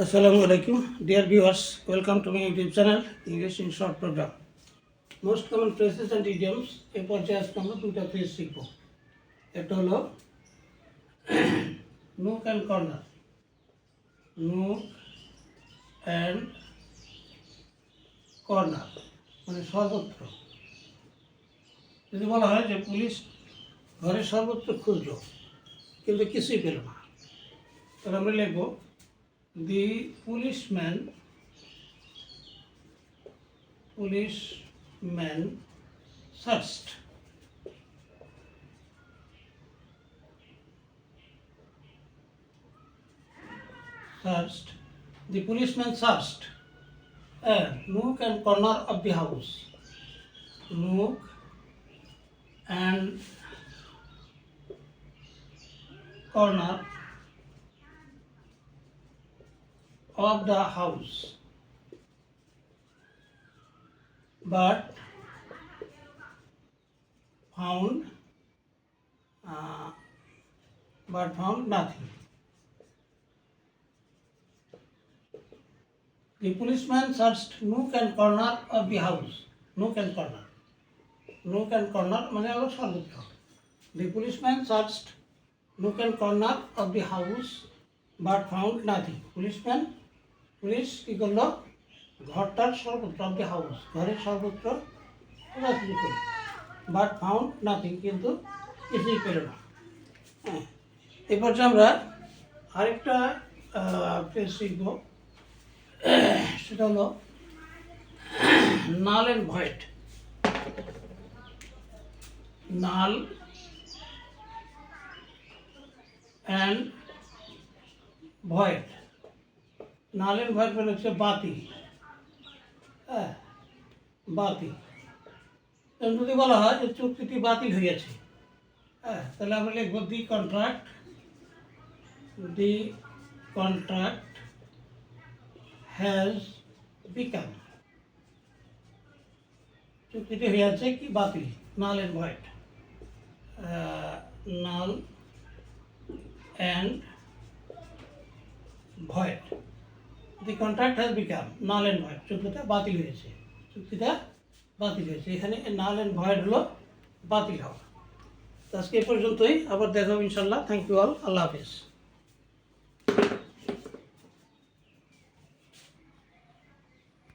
Assalamualaikum, dear viewers. Welcome to my YouTube channel, English in Short Program. Most common phrases and idioms এই পর্যায়ে আজকে আমরা দুটো phrase শিখব। একটা হলো nook and corner. Nook and corner মানে সর্বত্র। যদি বলা হয় যে পুলিশ ঘরের সর্বত্র খুঁজলো কিন্তু কিছুই পেল না, তাহলে আমরা লিখব the policeman searched. The policeman searched a nook and corner of the house. Nook and corner of the house, but found nothing. The policeman searched nook and corner of the house. Nook and corner মানে হলো সর্বত্র। The policeman searched nook and corner of the house but found nothing. পুলিশ কী করলো? ঘরটার সর্বত্র of the house, ঘরের সর্বত্র খোঁজাখুঁজি করল, বাট ফাউন্ড নাথিং, কিন্তু কিছুই পেল না। হ্যাঁ, এরপর যে আমরা আরেকটা ফ্রেজ শিখব, সেটা হলো নাল and void. Null and void. Null and void মানে হচ্ছে বাতিল। হ্যাঁ, বাতিল। যদি বলা হয় যে চুক্তিটি বাতিল হয়েছে, হ্যাঁ, তাহলে আমরা লিখব দি কন্ট্রাক্ট হ্যাজ বিকাম। চুক্তিটি হয়েছে কি বাতিল, null and void. Null and void. The contract has become null and void. চুক্তিটা বাতিল হয়েছে। এখানে নাল অ্যান্ড ভয়েড হলো বাতিল হওয়া। আজকে এই পর্যন্তই, আবার দেখা হবে ইনশাল্লাহ। Thank you all. আল্লাহ হাফিজ।